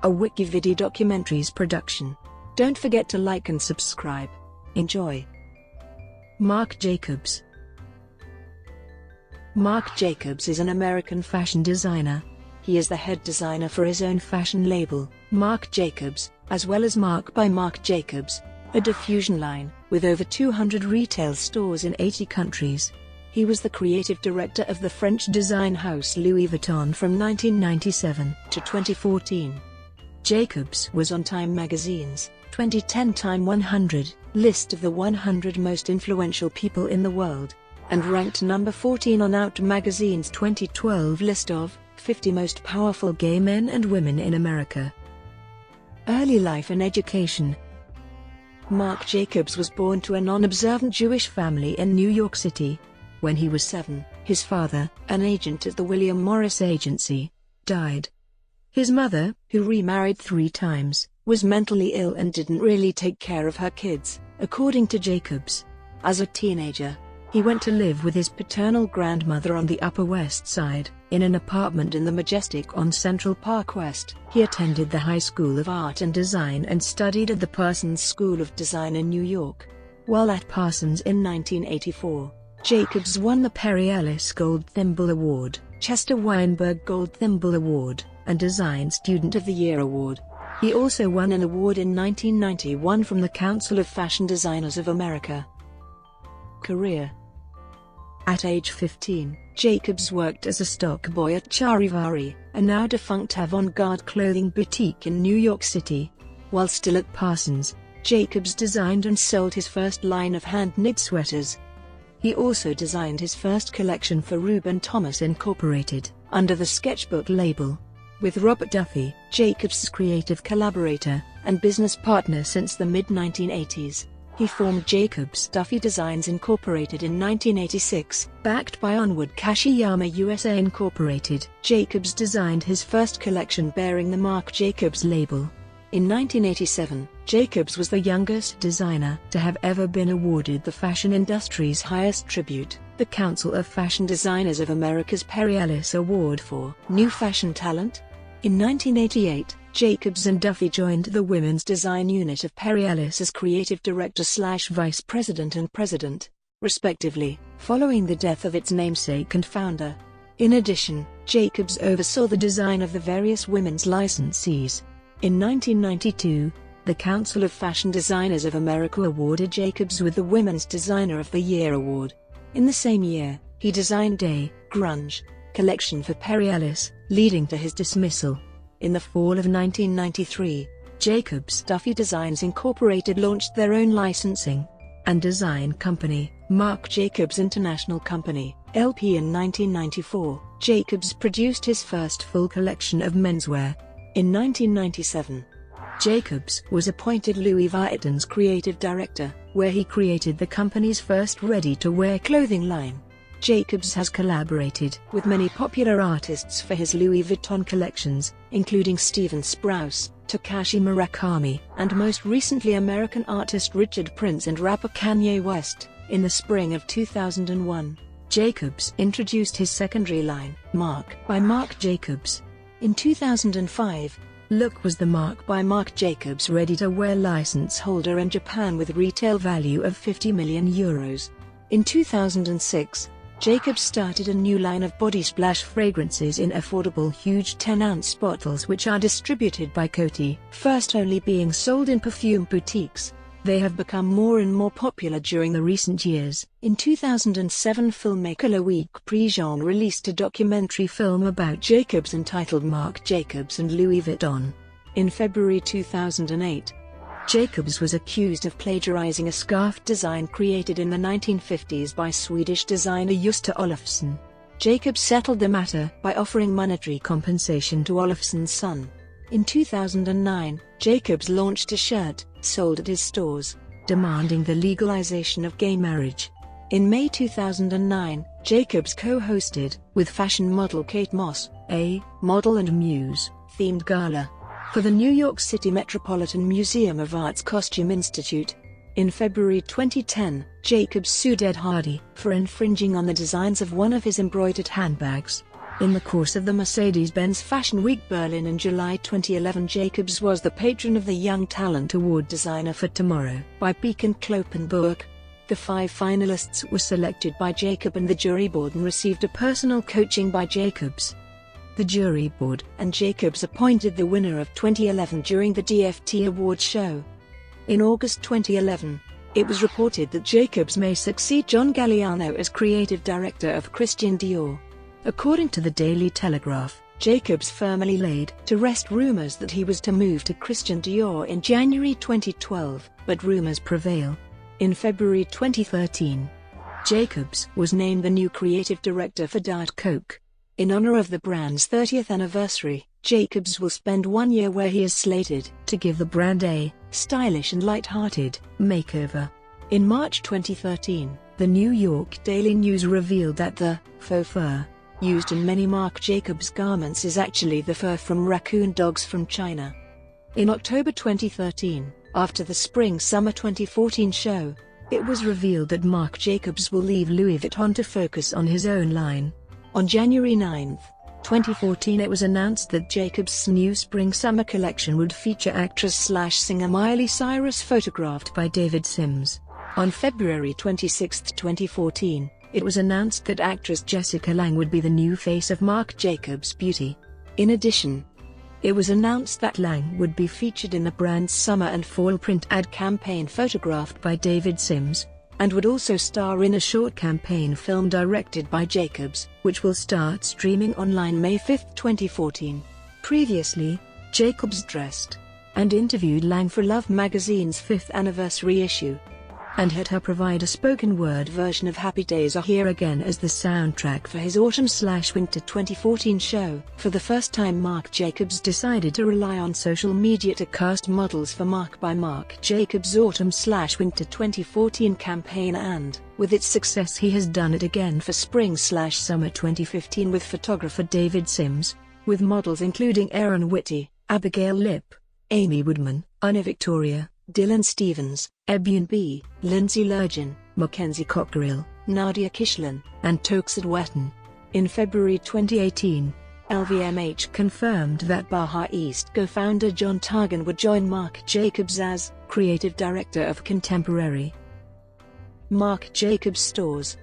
a WikiVidi documentaries production. Don't forget to like and subscribe. Enjoy. Marc Jacobs. Marc Jacobs is an American fashion designer. He is the head designer for his own fashion label, Marc Jacobs, as well as Marc by Marc Jacobs, a diffusion line, with over 200 retail stores in 80 countries. He was the creative director of the French design house Louis Vuitton from 1997 to 2014. Jacobs was on Time magazine's 2010 Time 100 list of the 100 most influential people in the world, and ranked number 14 on Out magazine's 2012 list of 50 most powerful gay men and women in America. Early life and education. Marc Jacobs was born to a non-observant Jewish family in New York City. When he was 7, his father, an agent at the William Morris Agency, died. His mother, who remarried 3 times, was mentally ill and didn't really take care of her kids, according to Jacobs. As a teenager, he went to live with his paternal grandmother on the Upper West Side, in an apartment in the Majestic on Central Park West. He attended the High School of Art and Design and studied at the Parsons School of Design in New York. While at Parsons in 1984, Jacobs won the Perry Ellis Gold Thimble Award, Chester Weinberg Gold Thimble Award, and Design Student of the Year Award. He also won an award in 1991 from the Council of Fashion Designers of America. Career. At age 15, Jacobs worked as a stock boy at Charivari, a now-defunct avant-garde clothing boutique in New York City. While still at Parsons, Jacobs designed and sold his first line of hand-knit sweaters. He also designed his first collection for Reuben Thomas Incorporated, under the Sketchbook label. With Robert Duffy, Jacobs' creative collaborator and business partner since the mid-1980s, he formed Jacobs Duffy Designs Incorporated in 1986, backed by Onward Kashiyama USA Incorporated. Jacobs designed his first collection bearing the Marc Jacobs label. In 1987, Jacobs was the youngest designer to have ever been awarded the fashion industry's highest tribute, the Council of Fashion Designers of America's Perry Ellis Award for New Fashion Talent. In 1988, Jacobs and Duffy joined the women's design unit of Perry Ellis as creative director/vice president and president, respectively, following the death of its namesake and founder. In addition, Jacobs oversaw the design of the various women's licensees. In 1992, the Council of Fashion Designers of America awarded Jacobs with the Women's Designer of the Year award. In the same year, he designed a grunge collection for Perry Ellis, leading to his dismissal. In the fall of 1993, Jacobs Duffy Designs Incorporated launched their own licensing and design company, Marc Jacobs International Company, LP. In 1994, Jacobs produced his first full collection of menswear. In 1997, Jacobs was appointed Louis Vuitton's creative director, where he created the company's first ready-to-wear clothing line. Jacobs has collaborated with many popular artists for his Louis Vuitton collections, including Steven Sprouse, Takashi Murakami, and most recently American artist Richard Prince and rapper Kanye West. In the spring of 2001, Jacobs introduced his secondary line, Marc by Marc Jacobs. In 2005, Look was the Marc by Marc Jacobs ready-to-wear license holder in Japan with retail value of €50 million. In 2006, Jacobs started a new line of body splash fragrances in affordable huge 10-ounce bottles which are distributed by Coty, first only being sold in perfume boutiques. They have become more and more popular during the recent years. In 2007, filmmaker Louis Vuitton released a documentary film about Jacobs entitled Marc Jacobs and Louis Vuitton. In February 2008, Jacobs was accused of plagiarizing a scarf design created in the 1950s by Swedish designer Gösta Olofsson. Jacobs settled the matter by offering monetary compensation to Olofsson's son. In 2009, Jacobs launched a shirt, sold at his stores, demanding the legalization of gay marriage. In May 2009, Jacobs co-hosted, with fashion model Kate Moss, a Model and Muse-themed gala for the New York City Metropolitan Museum of Art's Costume Institute. In February 2010, Jacobs sued Ed Hardy for infringing on the designs of one of his embroidered handbags. In the course of the Mercedes-Benz Fashion Week Berlin in July 2011, Jacobs was the patron of the Young Talent Award Designer for Tomorrow by Peek and Cloppenburg. The 5 finalists were selected by Jacob and the jury board and received a personal coaching by Jacobs. The jury board and Jacobs appointed the winner of 2011 during the DFT Awards show. In August 2011, it was reported that Jacobs may succeed John Galliano as creative director of Christian Dior. According to the Daily Telegraph, Jacobs firmly laid to rest rumors that he was to move to Christian Dior in January 2012, but rumors prevail. In February 2013, Jacobs was named the new creative director for Diet Coke. In honor of the brand's 30th anniversary, Jacobs will spend 1 year where he is slated to give the brand a stylish and light-hearted makeover. In March 2013, the New York Daily News revealed that the faux fur used in many Marc Jacobs garments is actually the fur from raccoon dogs from China. In October 2013, after the Spring-Summer 2014 show, it was revealed that Marc Jacobs will leave Louis Vuitton to focus on his own line. On January 9, 2014, it was announced that Jacobs' new Spring-Summer collection would feature actress/singer Miley Cyrus, photographed by David Sims. On February 26, 2014, it was announced that actress Jessica Lange would be the new face of Marc Jacobs Beauty. In addition, it was announced that Lange would be featured in the brand's summer and fall print ad campaign photographed by David Sims, and would also star in a short campaign film directed by Jacobs, which will start streaming online May 5, 2014. Previously, Jacobs dressed and interviewed Lange for Love magazine's 5th anniversary issue, and had her provide a spoken-word version of Happy Days Are Here Again as the soundtrack for his autumn/winter 2014 show. For the first time, Marc Jacobs decided to rely on social media to cast models for Marc by Marc Jacobs' autumn/winter 2014 campaign, and, with its success, he has done it again for spring/summer 2015 with photographer David Sims, with models including Erin Whitty, Abigail Lipp, Amy Woodman, Anna Victoria, Dylan Stevens, Ebune B., Lindsay Lurgin, Mackenzie Cockerill, Nadia Kishlin, and Toxid Wetton. In February 2018, LVMH confirmed that Baha East co-founder John Targan would join Marc Jacobs as creative director of contemporary Marc Jacobs stores.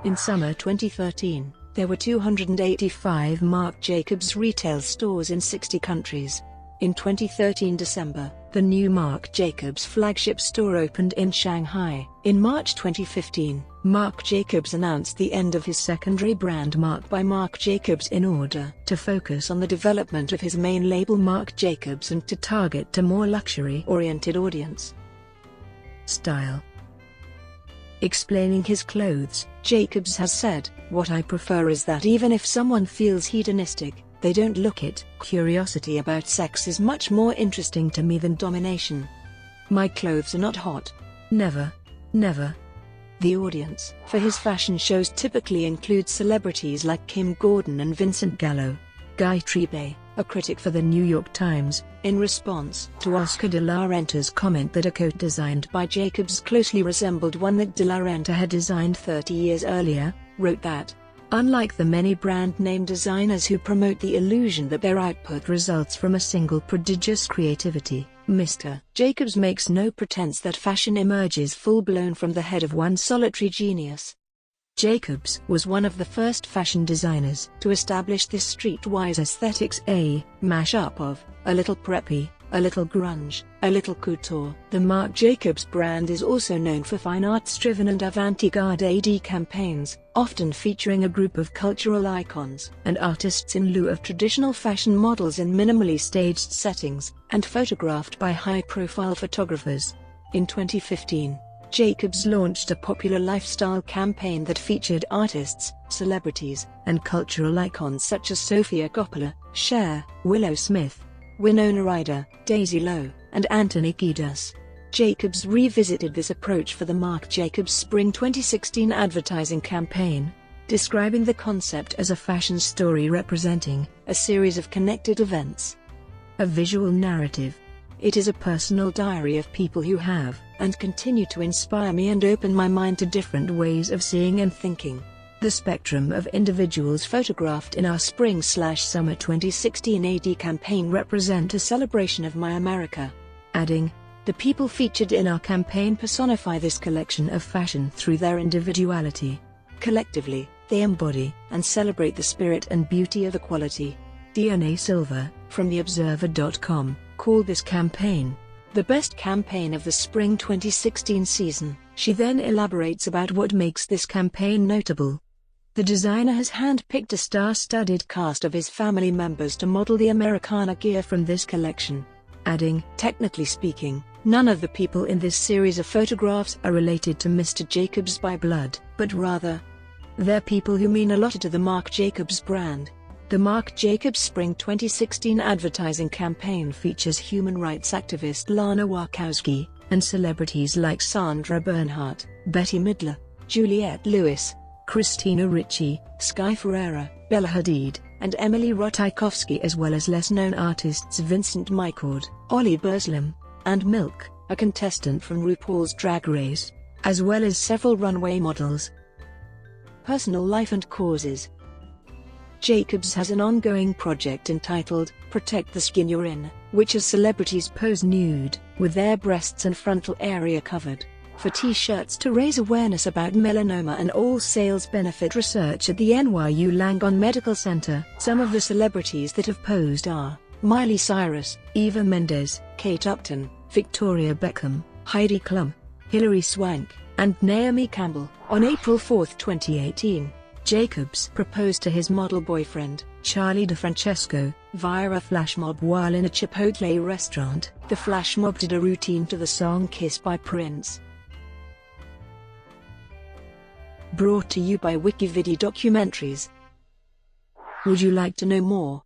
In summer 2013, there were 285 Marc Jacobs retail stores in 60 countries. In 2013 December, the new Marc Jacobs flagship store opened in Shanghai. In March 2015, Marc Jacobs announced the end of his secondary brand Marc by Marc Jacobs in order to focus on the development of his main label Marc Jacobs and to target a more luxury-oriented audience. Style. Explaining his clothes, Jacobs has said, "What I prefer is that even if someone feels hedonistic, they don't look it. Curiosity about sex is much more interesting to me than domination. My clothes are not hot. Never. Never." The audience for his fashion shows typically includes celebrities like Kim Gordon and Vincent Gallo. Guy Tribe, a critic for the New York Times, in response to Oscar de la Renta's comment that a coat designed by Jacobs closely resembled one that de la Renta had designed 30 years earlier, wrote that, "Unlike the many brand-name designers who promote the illusion that their output results from a single prodigious creativity, Mr. Jacobs makes no pretense that fashion emerges full-blown from the head of one solitary genius." Jacobs was one of the first fashion designers to establish this streetwise aesthetics, a mash-up of a little preppy, a little grunge, a little couture. The Marc Jacobs brand is also known for fine arts-driven and avant-garde AD campaigns, often featuring a group of cultural icons and artists in lieu of traditional fashion models in minimally staged settings, and photographed by high-profile photographers. In 2015, Jacobs launched a popular lifestyle campaign that featured artists, celebrities, and cultural icons such as Sofia Coppola, Cher, Willow Smith, Winona Ryder, Daisy Lowe, and Anthony Kiedis. Jacobs revisited this approach for the Marc Jacobs Spring 2016 advertising campaign, describing the concept as a fashion story representing a series of connected events. A visual narrative. It is a personal diary of people who have and continue to inspire me and open my mind to different ways of seeing and thinking. The spectrum of individuals photographed in our Spring/Summer 2016 AD campaign represent a celebration of My America. Adding, "The people featured in our campaign personify this collection of fashion through their individuality. Collectively, they embody and celebrate the spirit and beauty of equality." Diana Silva, from TheObserver.com, called this campaign the best campaign of the Spring 2016 season. She then elaborates about what makes this campaign notable. The designer has hand-picked a star-studded cast of his family members to model the Americana gear from this collection. Adding, "Technically speaking, none of the people in this series of photographs are related to Mr. Jacobs by blood, but rather, they're people who mean a lot to the Marc Jacobs brand." The Marc Jacobs Spring 2016 advertising campaign features human rights activist Lana Wachowski, and celebrities like Sandra Bernhardt, Betty Midler, Juliette Lewis, Christina Ricci, Sky Ferreira, Bella Hadid, and Emily Ratajkowski, as well as less-known artists Vincent Mycord, Ollie Berslim, and Milk, a contestant from RuPaul's Drag Race, as well as several runway models. Personal life and causes. Jacobs has an ongoing project entitled Protect the Skin You're In, which has celebrities pose nude, with their breasts and frontal area covered, for t-shirts to raise awareness about melanoma and all sales benefit research at the NYU Langone Medical Center. Some of the celebrities that have posed are Miley Cyrus, Eva Mendes, Kate Upton, Victoria Beckham, Heidi Klum, Hilary Swank, and Naomi Campbell. On April 4, 2018, Jacobs proposed to his model boyfriend, Charlie DeFrancesco, via a flash mob while in a Chipotle restaurant. The flash mob did a routine to the song Kiss by Prince. Brought to you by WikiVidi Documentaries. Would you like to know more?